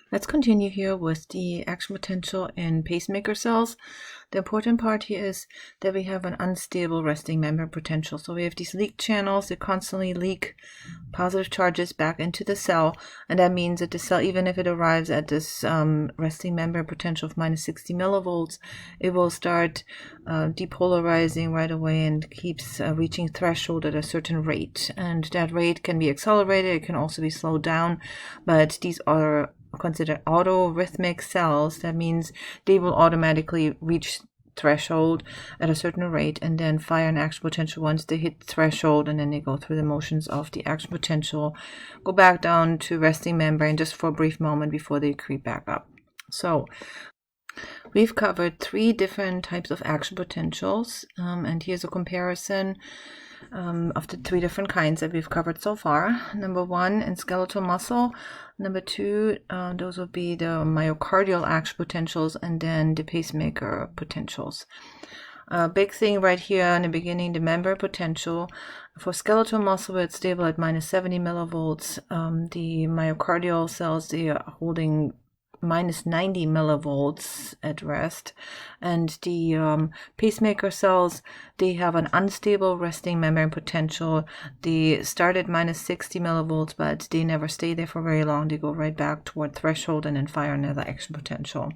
Let's continue here with the action potential in pacemaker cells. The important part here is that we have an unstable resting membrane potential. So we have these leak channels that constantly leak positive charges back into the cell, and that means that the cell, even if it arrives at this resting membrane potential of minus 60 millivolts, it will start depolarizing right away and keeps reaching threshold at a certain rate. And that rate can be accelerated, it can also be slowed down, but these are considered autorhythmic cells. That means they will automatically reach threshold at a certain rate and then fire an action potential once they hit threshold, and then they go through the motions of the action potential, go back down to resting membrane just for a brief moment before they creep back up. So we've covered 3 different types of action potentials, and here's a comparison of the 3 different kinds that we've covered so far. Number 1 in skeletal muscle. Number 2, those would be the myocardial action potentials, and then the pacemaker potentials. Big thing right here in the beginning, the membrane potential. For skeletal muscle, it's stable at minus 70 millivolts. The myocardial cells, they are holding minus 90 millivolts at rest, and the pacemaker cells, they have an unstable resting membrane potential. They start at minus 60 millivolts, but they never stay there for very long. They go right back toward threshold and then fire another action potential.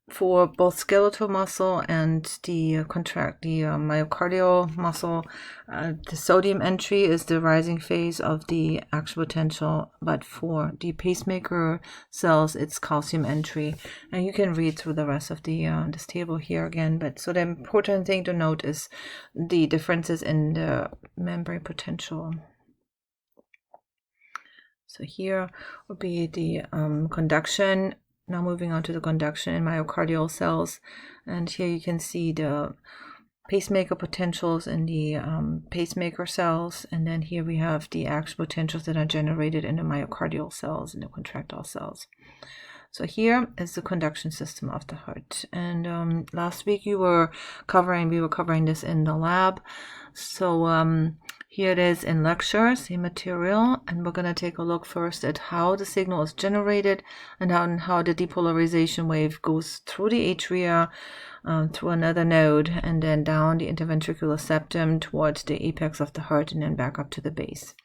For both skeletal muscle and the myocardial muscle, the sodium entry is the rising phase of the action potential, but for the pacemaker cells, it's calcium entry. And you can read through the rest of the this table here again. But so the important thing to note is the differences in the membrane potential. So here will be the conduction. Now moving on to the conduction in myocardial cells, and here you can see the pacemaker potentials in the pacemaker cells, and then here we have the action potentials that are generated in the myocardial cells, in the contractile cells. So here is the conduction system of the heart, and last week we were covering this in the lab. So here it is in lecture, same material, and we're going to take a look first at how the signal is generated and how the depolarization wave goes through the atria, through another node, and then down the interventricular septum towards the apex of the heart, and then back up to the base.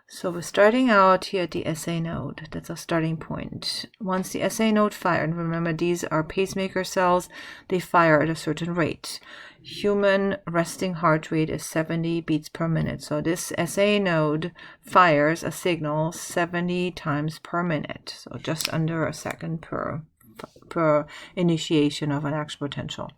So we're starting out here at the SA node. That's our starting point. Once the SA node fired, remember these are pacemaker cells, they fire at a certain rate. Human resting heart rate is 70 beats per minute. So this SA node fires a signal 70 times per minute. So just under a second per initiation of an action potential.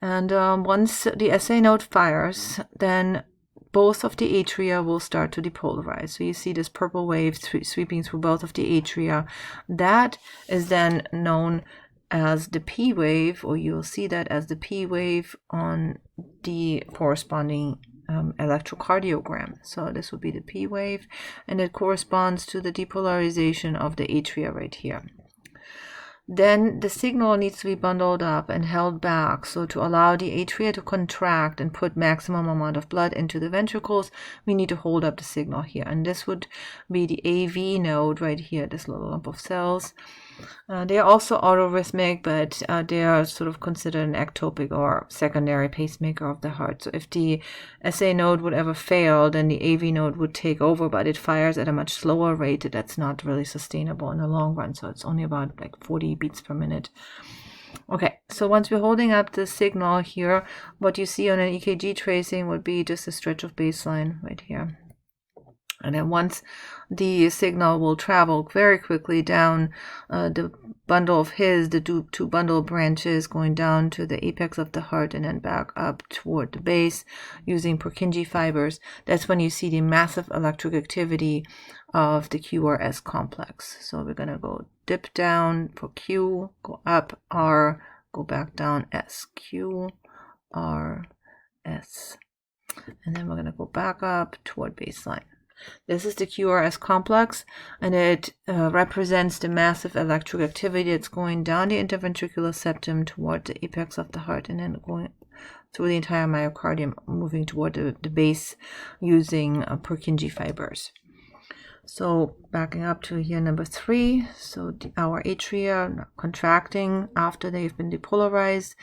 And once the SA node fires, then both of the atria will start to depolarize. So you see this purple wave sweeping through both of the atria. That is then known as the P wave, or you'll see that as the P wave on the corresponding electrocardiogram. So this will be the P wave, and it corresponds to the depolarization of the atria right here. Then the signal needs to be bundled up and held back. So to allow the atria to contract and put maximum amount of blood into the ventricles, we need to hold up the signal here. And this would be the AV node right here, this little lump of cells. They are also autorhythmic, but they are sort of considered an ectopic or secondary pacemaker of the heart. So if the SA node would ever fail, then the AV node would take over, but it fires at a much slower rate. That's not really sustainable in the long run. So it's only about like 40 beats per minute. Okay, so once we're holding up the signal here, what you see on an EKG tracing would be just a stretch of baseline right here. And then once the signal will travel very quickly down the bundle of the two bundle branches, going down to the apex of the heart and then back up toward the base using Purkinje fibers. That's when you see the massive electric activity of the QRS complex. So we're going to go dip down for Q, go up R, go back down S, Q, R, S. And then we're going to go back up toward baseline. This is the QRS complex, and it represents the massive electric activity that's going down the interventricular septum toward the apex of the heart and then going through the entire myocardium, moving toward the base using Purkinje fibers. So backing up to here, number 3. So our atria contracting after they've been depolarized.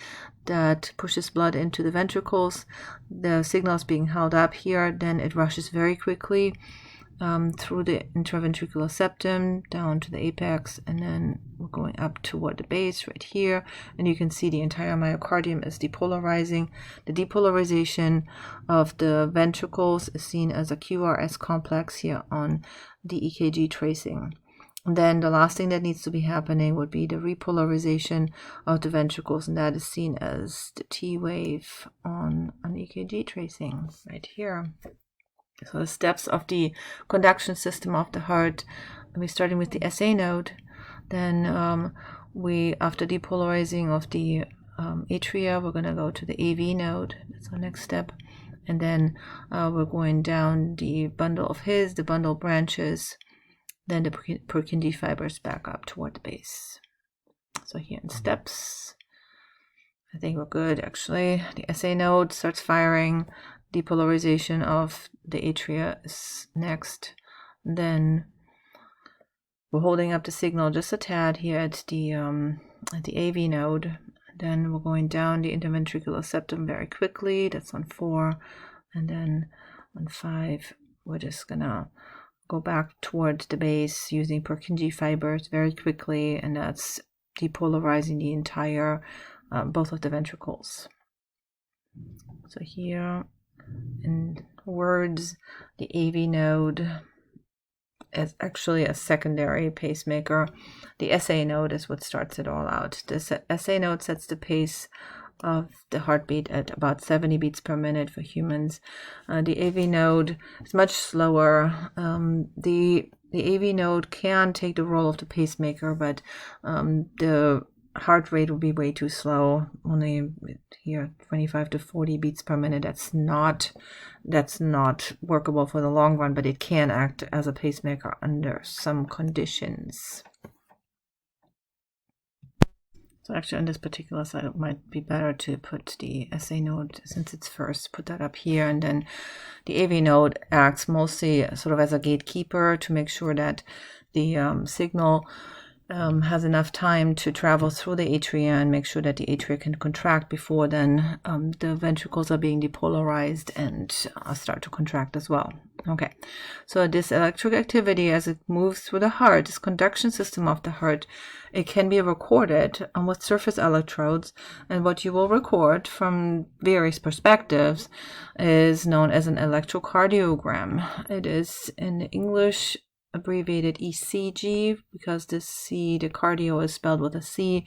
That pushes blood into the ventricles. The signal is being held up here. Then it rushes very quickly through the intraventricular septum down to the apex, and then we're going up toward the base right here, and you can see the entire myocardium is depolarizing. The depolarization of the ventricles is seen as a QRS complex here on the EKG tracing. And then the last thing that needs to be happening would be the repolarization of the ventricles, and that is seen as the T wave on an EKG tracing right here. So the steps of the conduction system of the heart, we're starting with the SA node. Then after depolarizing of the atria, we're going to go to the AV node. That's our next step. And then we're going down the bundle of His, the bundle branches, then the Purkinje fibers back up toward the base. So here in steps, I think we're good actually. The SA node starts firing. Depolarization of the atria is next. Then we're holding up the signal just a tad here at the AV node. Then we're going down the interventricular septum very quickly. That's on 4. And then on 5, we're just gonna go back towards the base using Purkinje fibers very quickly, and that's depolarizing the entire both of the ventricles. So here, in words, the AV node is actually a secondary pacemaker. The SA node is what starts it all out. The SA node sets the pace of the heartbeat at about 70 beats per minute for humans. The AV node is much slower. The AV node can take the role of the pacemaker, but the heart rate will be way too slow. Only here 25 to 40 beats per minute. That's not workable for the long run, but it can act as a pacemaker under some conditions. So actually on this particular side, it might be better to put the SA node, since it's first, put that up here. And then the AV node acts mostly sort of as a gatekeeper to make sure that the signal has enough time to travel through the atria and make sure that the atria can contract before then the ventricles are being depolarized and start to contract as well. Okay, so this electric activity as it moves through the heart, this conduction system of the heart, it can be recorded with surface electrodes, and what you will record from various perspectives is known as an electrocardiogram. It is in English abbreviated ECG, because the cardio is spelled with a C.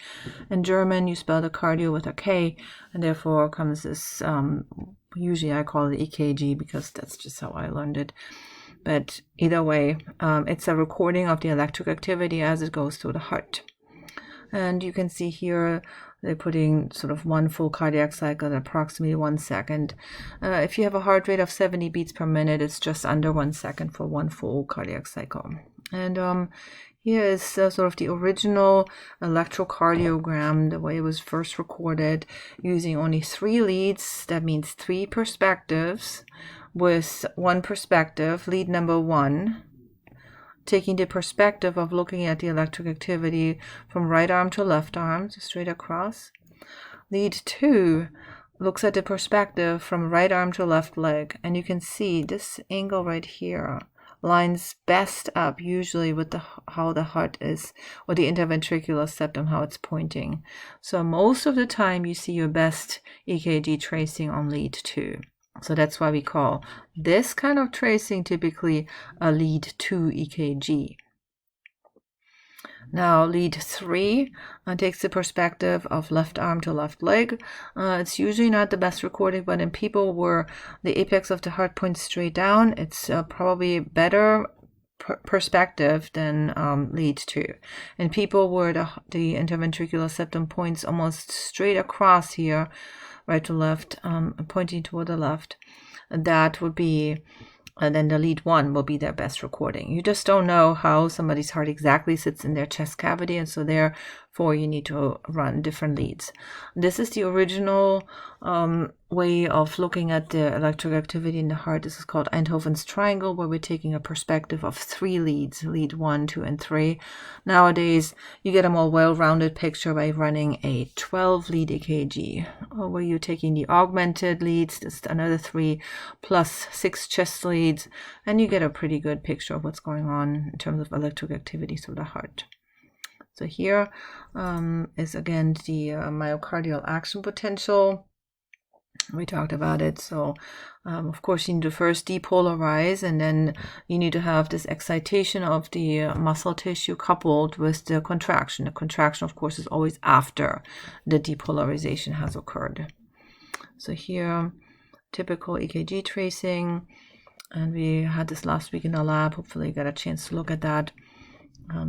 In German, you spell the cardio with a K, and therefore comes this, usually I call it EKG because that's just how I learned it. But either way, it's a recording of the electric activity as it goes through the heart. And you can see here they're putting sort of one full cardiac cycle at approximately 1 second. If you have a heart rate of 70 beats per minute, it's just under 1 second for one full cardiac cycle. And here is sort of the original electrocardiogram, the way it was first recorded, using only 3 leads. That means 3 perspectives, with one perspective, lead number 1, taking the perspective of looking at the electric activity from right arm to left arm, so straight across. Lead 2 looks at the perspective from right arm to left leg, and you can see this angle right here lines best up usually with how the heart is, or the interventricular septum, how it's pointing. So most of the time you see your best EKG tracing on lead 2. So that's why we call this kind of tracing typically a lead 2 EKG. Now lead 3 takes the perspective of left arm to left leg. It's usually not the best recording, but in people where the apex of the heart points straight down, it's probably better perspective than lead 2. In people where the interventricular septum points almost straight across here, right to left, pointing toward the left, that would be, and then the lead 1 will be their best recording. You just don't know how somebody's heart exactly sits in their chest cavity, and so therefore you need to run different leads. This is the original way of looking at the electric activity in the heart. This is called Einthoven's triangle, where we're taking a perspective of 3 leads, lead 1, 2, and 3. Nowadays, you get a more well-rounded picture by running a 12-lead EKG, where you're taking the augmented leads, just another 3, plus 6 chest leads, and you get a pretty good picture of what's going on in terms of electric activity through the heart. So here is again the myocardial action potential. We talked about it. So of course you need to first depolarize, and then you need to have this excitation of the muscle tissue coupled with the contraction. The contraction, of course, is always after the depolarization has occurred. So here, typical EKG tracing, and we had this last week in the lab. Hopefully you got a chance to look at that.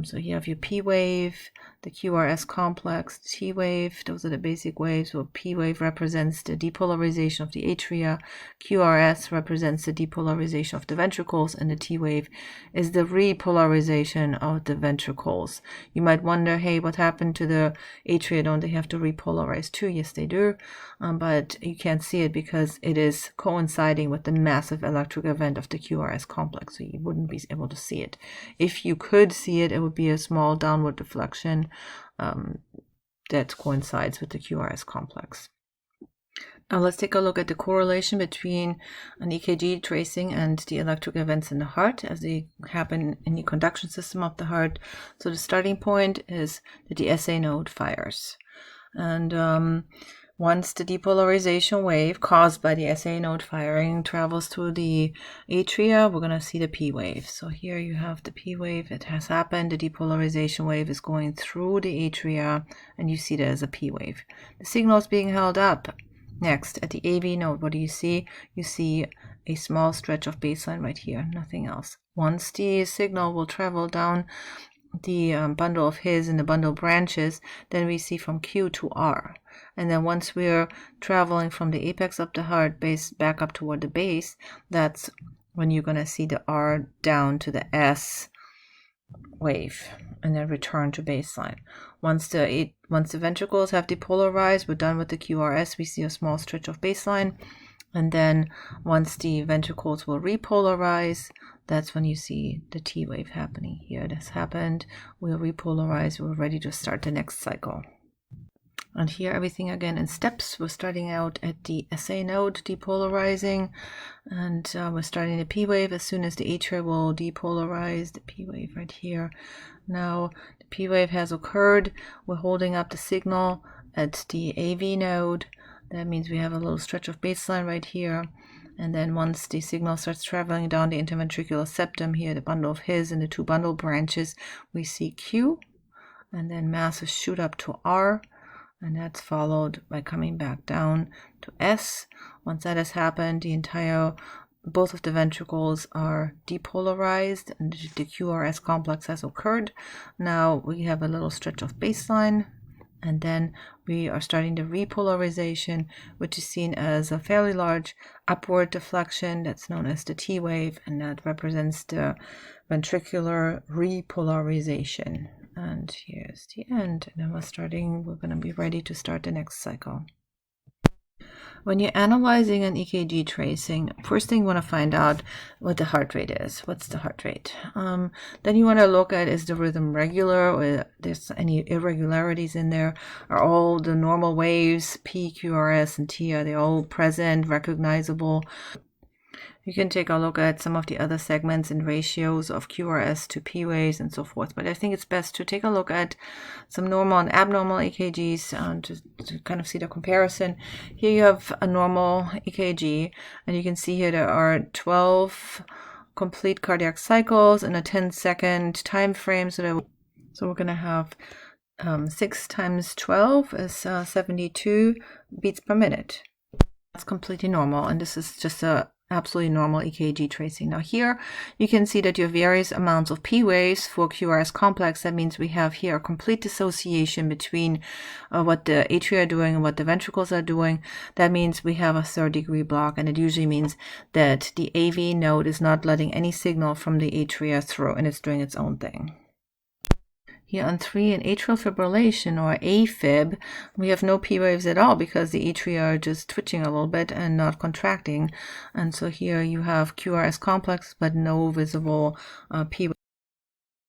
So here you have your P wave, the QRS complex, T wave. Those are the basic waves. So P wave represents the depolarization of the atria, QRS represents the depolarization of the ventricles, and the T wave is the repolarization of the ventricles. You might wonder, hey, what happened to the atria? Don't they have to repolarize too? Yes, they do, but you can't see it because it is coinciding with the massive electric event of the QRS complex, so you wouldn't be able to see it. If you could see it, it would be a small downward deflection that coincides with the QRS complex. Now let's take a look at the correlation between an EKG tracing and the electric events in the heart as they happen in the conduction system of the heart. So the starting point is that the SA node fires. And once the depolarization wave caused by the SA node firing travels through the atria, we're going to see the P wave. So here you have the P wave. It has happened. The depolarization wave is going through the atria, and you see that as a P wave. The signal is being held up. Next, at the AV node, what do you see? You see a small stretch of baseline right here, nothing else. Once the signal will travel down the bundle of His and the bundle branches, then we see from Q to R. And then once we're traveling from the apex of the heart base back up toward the base, that's when you're going to see the R down to the S wave and then return to baseline. Once the ventricles have depolarized, we're done with the QRS, we see a small stretch of baseline. And then once the ventricles will repolarize, that's when you see the T wave happening. Here this happened, we'll repolarize, we're ready to start the next cycle. And here everything again in steps. We're starting out at the SA node depolarizing, and we're starting the P wave as soon as the atria will depolarize. The P wave right here. Now the P wave has occurred. We're holding up the signal at the AV node. That means we have a little stretch of baseline right here. And then once the signal starts traveling down the interventricular septum here, the bundle of His and the 2 bundle branches, we see Q, and then masses shoot up to R, and that's followed by coming back down to S. Once that has happened, both of the ventricles are depolarized and the QRS complex has occurred. Now we have a little stretch of baseline, and then we are starting the repolarization, which is seen as a fairly large upward deflection that's known as the T wave, and that represents the ventricular repolarization. And here's the end. And then we're going to be ready to start the next cycle. When you're analyzing an EKG tracing, first thing you want to find out what the heart rate is. What's the heart rate? Then you want to look at, is the rhythm regular, or there's any irregularities in there? Are all the normal waves, P, QRS, and T, are they all present, recognizable? You can take a look at some of the other segments and ratios of QRS to P waves and so forth. But I think it's best to take a look at some normal and abnormal EKGs to kind of see the comparison. Here you have a normal EKG, and you can see here there are 12 complete cardiac cycles in a 10-second time frame. So we're going to have 6 times 12 is 72 beats per minute. That's completely normal, and this is just a absolutely normal EKG tracing. Now here you can see that you have various amounts of P waves for QRS complex. That means we have here a complete dissociation between what the atria are doing and what the ventricles are doing. That means we have a 3rd-degree block, and it usually means that the AV node is not letting any signal from the atria through, and it's doing its own thing. Here on 3 in atrial fibrillation, or AFib, we have no P waves at all because the atria are just twitching a little bit and not contracting. And so here you have QRS complex, but no visible P